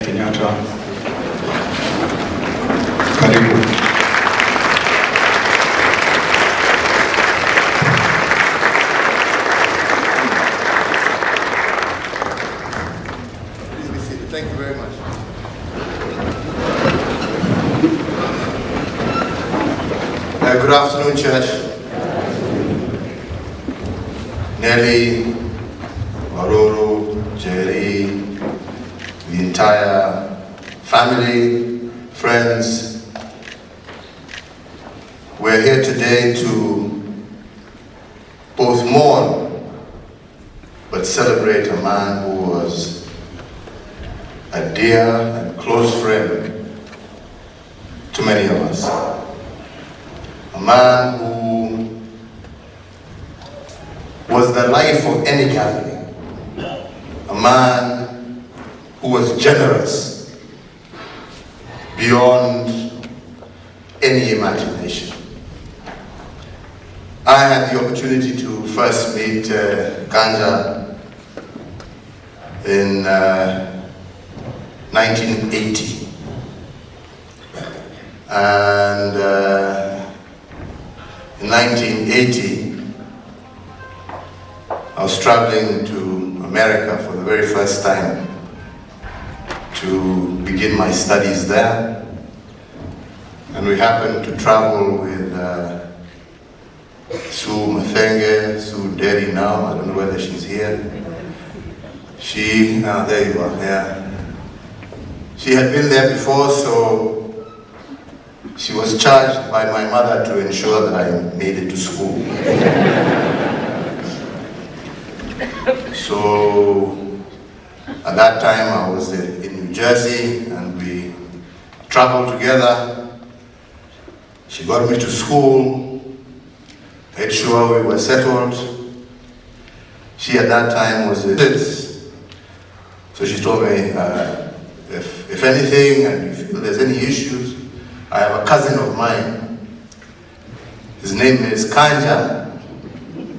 Kenyatta. Karibu. Please be seated. Thank you very much. Good afternoon, church. Nelly, Waruru, Jerry, the entire family, friends. We're here today to both mourn but celebrate a man who was a dear and close friend to many of us. A man who was the life of any gathering. A man who was generous beyond any imagination. I had the opportunity to first meet Kanja in 1980. And in 1980, I was traveling to America for the very first time to begin my studies there. And we happened to travel with Sue Mathenge, Sue Derry now, I don't know whether she's here. There you are, yeah. She had been there before, so she was charged by my mother to ensure that I made it to school. So at that time I was in New Jersey and we traveled together. She got me to school, made sure we were settled. She at that time was a nurse. So she told me, if anything and you feel there's any issues, I have a cousin of mine. His name is Kanja.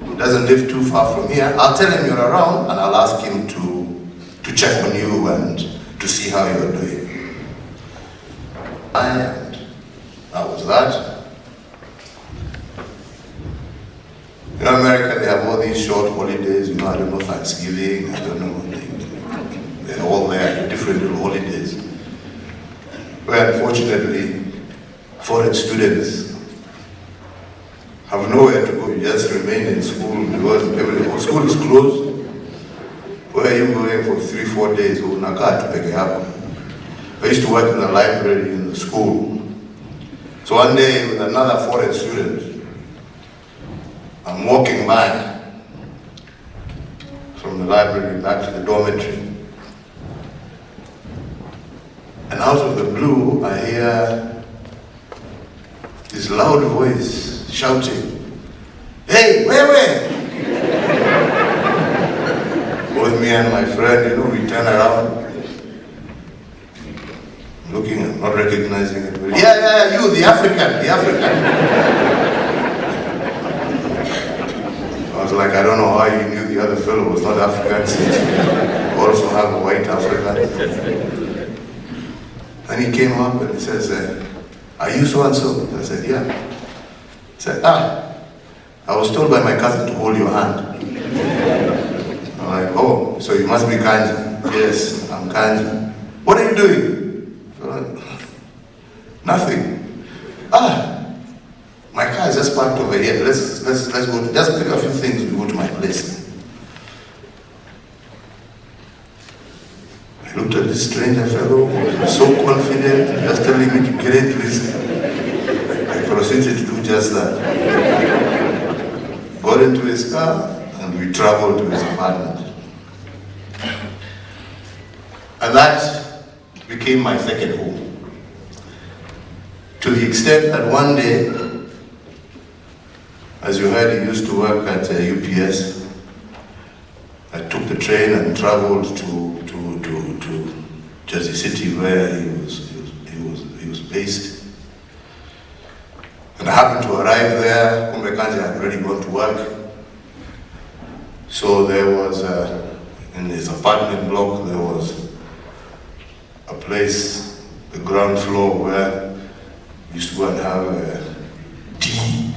He doesn't live too far from here. I'll tell him you're around and I'll ask him to check on you and to see how you're doing. And that was that. In America, they have all these short holidays. I don't know, Thanksgiving, I don't know. They're all there, different little holidays. Where unfortunately, foreign students have nowhere to go. You just remain in school because school is closed. Where are you going for 3-4 days? I used to work in the library in the school. So one day with another foreign student, I'm walking back from the library back to the dormitory. And out of the blue, I hear this loud voice shouting, "Hey, where?" Both me and my friend, we turn around, looking and not recognizing it. Yeah, you, the African. I was like, I don't know how you knew the other fellow was not African, since you also have a white African. And he came up and he says, "Are you so-and-so?" I said, "Yeah." He said, "I was told by my cousin to hold your hand." I'm like, "Oh, so you must be Kanja." "Yes, I'm Kanja." "What are you doing?" "Nothing." "My car is just parked over here. Let's go. Just pick a few things. We go to my place." I looked at this stranger fellow, so confident, just telling me to get into his. I proceeded to do just that. Got into his car and we traveled to his apartment. And that became my second home. To the extent that one day, as you heard, he used to work at UPS. I took the train and traveled to Jersey City, where he was based. And I happened to arrive there. Kumbe Kanja had already gone to work. So there was, in his apartment block, there was a place, the ground floor, where we used to go and have tea.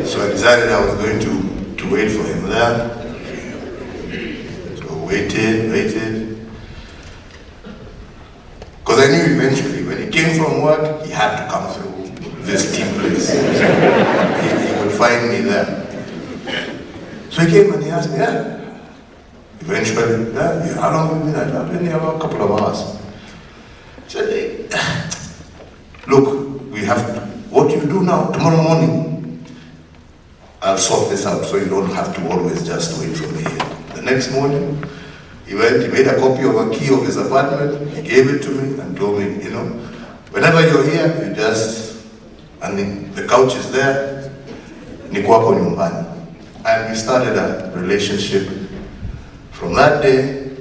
So I decided I was going to wait for him there. So waited. Because I knew eventually when he came from work, he had to come through this tea place. He would find me there. So he came and he asked me, eventually, how long have you been? I've been here about a couple of hours. He said, hey, look, we have to, what you do now, tomorrow morning, I'll sort this out so you don't have to always just wait for me here. The next morning, he went, he made a copy of a key of his apartment, he gave it to me and told me, whenever you're here, you just, and the couch is there, ni kwako nyumbani. And we started a relationship from that day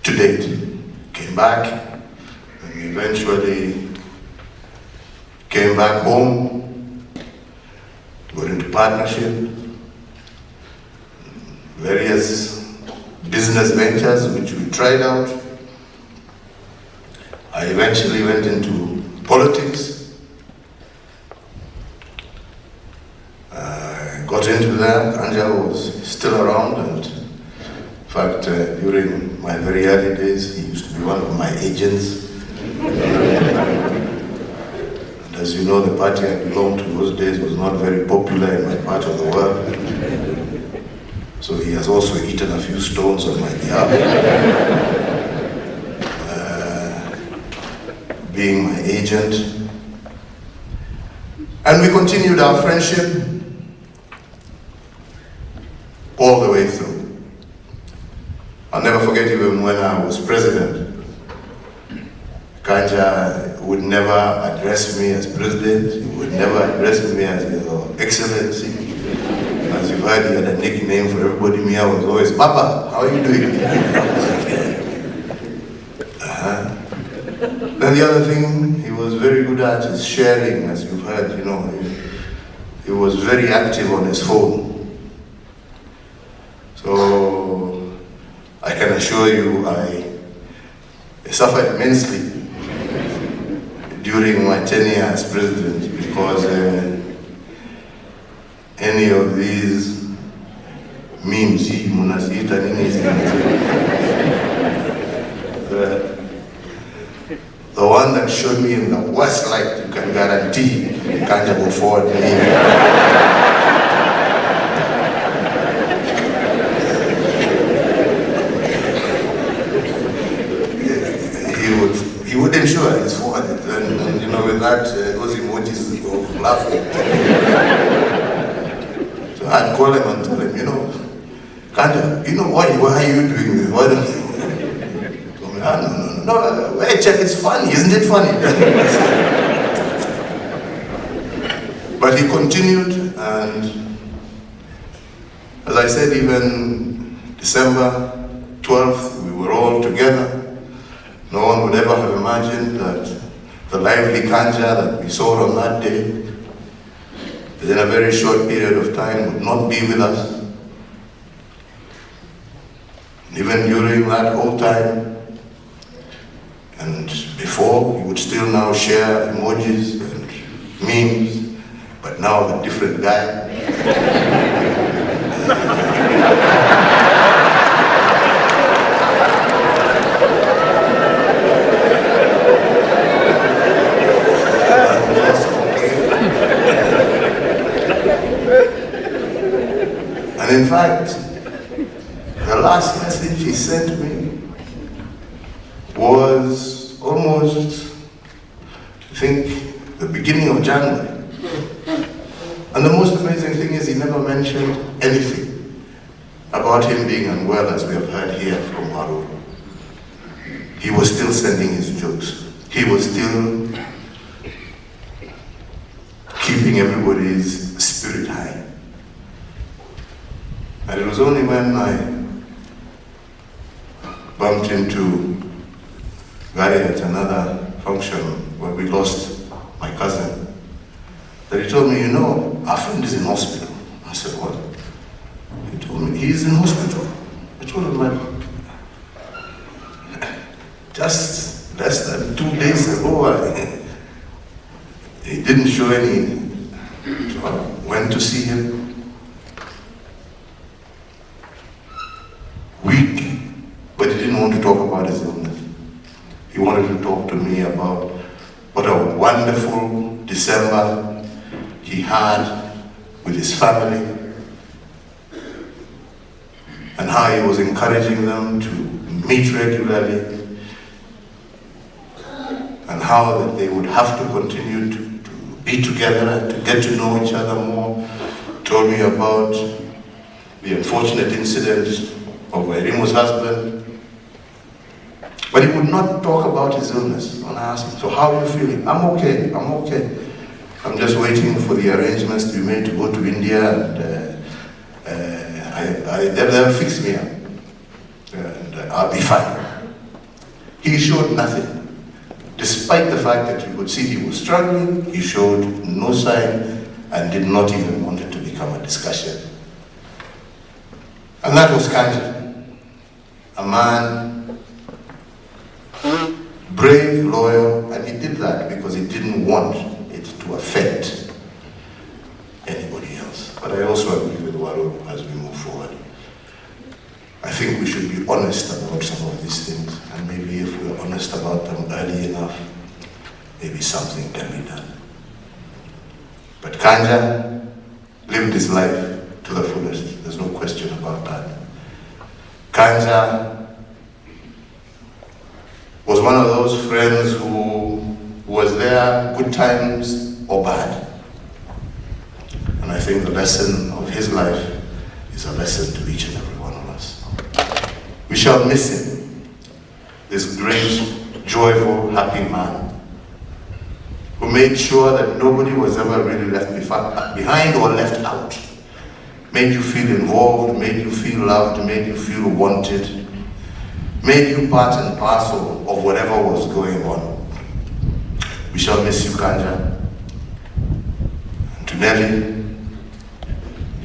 to date. Came back, and we eventually came back home, got into partnership, various business ventures which we tried out. I eventually went into politics. Got into that. Kanja was still around, and in fact, during my very early days, he used to be one of my agents. And as you know, the party I belonged to those days was not very popular in my part of the world. So he has also eaten a few stones on my behalf, being my agent. And we continued our friendship all the way through. I'll never forget even when I was president, Kanja would never address me as president, he would never address me as Your Excellency. As you've heard, he had a nickname for everybody. Me, I was always, Papa, how are you doing? Then the other thing he was very good at is sharing, as you've heard, he was very active on his phone. So I can assure you, I suffered immensely during my tenure as president, because any of these memes, the one that showed me in the worst light, you can guarantee you can't go forward me. He would ensure it's forwarded, and with that, those emojis of laughing. So I'd call him and tell him, Kanja, why are you doing this? Why don't you? No, wait, check, it's funny, isn't it funny? But he continued, and as I said, even December 12th, we were all together. No one would ever have imagined that the lively Kanja that we saw on that day, within a very short period of time, would not be with us. And even during that whole time, and before, he would still now share emojis and memes, but now a different guy. And in fact, the last message he sent me was almost, I think, the beginning of January. And the most amazing thing is he never mentioned anything about him being unwell, as we have heard here from Waruru. He was still sending his jokes. He was still keeping everybody's spirit high. And it was only when I bumped into Gary at another function where we lost my cousin, that he told me, you know, our friend is in hospital. I said, what? He told me, he's in hospital. I told him, just less than 2 days ago, he didn't show any. So I went to see him. Weak, but he didn't want to talk about his illness. He wanted to talk to me about what a wonderful December he had with his family, and how he was encouraging them to meet regularly, and how that they would have to continue to be together and to get to know each other more. Told me about the unfortunate incident of Wairimu's husband, but he would not talk about his illness. And I asked him, so how are you feeling? I'm okay, I'm okay. I'm just waiting for the arrangements to be made to go to India, and they'll fix me up, and I'll be fine. He showed nothing. Despite the fact that you could see he was struggling, he showed no sign and did not even want it to become a discussion. And that was Kanja, a man, brave, loyal, and he did that because he didn't want it to affect anybody else. But I also agree with Waruru as we move forward. I think we should be honest about some of these things, and maybe if we're honest about them early enough, maybe something can be done. But Kanja lived his life to the fullest. There's no question about that. Kanja was one of those friends who was there, good times or bad. And I think the lesson of his life is a lesson to each and every one of us. We shall miss him, this great, joyful, happy man who made sure that nobody was ever really left behind or left out. Made you feel involved, made you feel loved, made you feel wanted, made you part and parcel of whatever was going on. We shall miss you, Kanja. And to Nelly,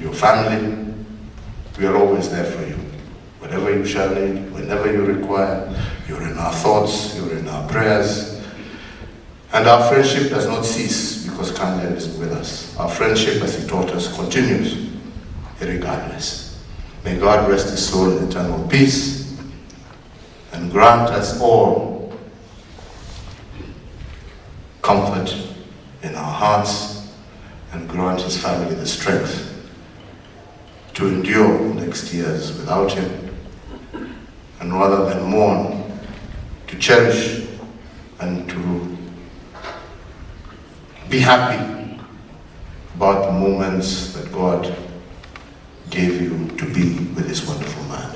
your family, we are always there for you. Whatever you shall need, whenever you require, you're in our thoughts, you're in our prayers. And our friendship does not cease because Kanja is with us. Our friendship, as he taught us, continues regardless. May God rest his soul in eternal peace and grant us all comfort in our hearts, and grant his family the strength to endure next years without him, and rather than mourn, to cherish and to be happy about the moments that God gave you to be with this wonderful man.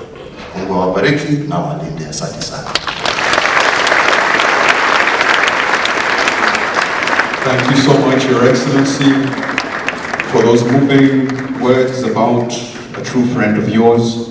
Mungu awabariki na walinde. Asante sana. Thank you so much, Your Excellency, for those moving words about a true friend of yours.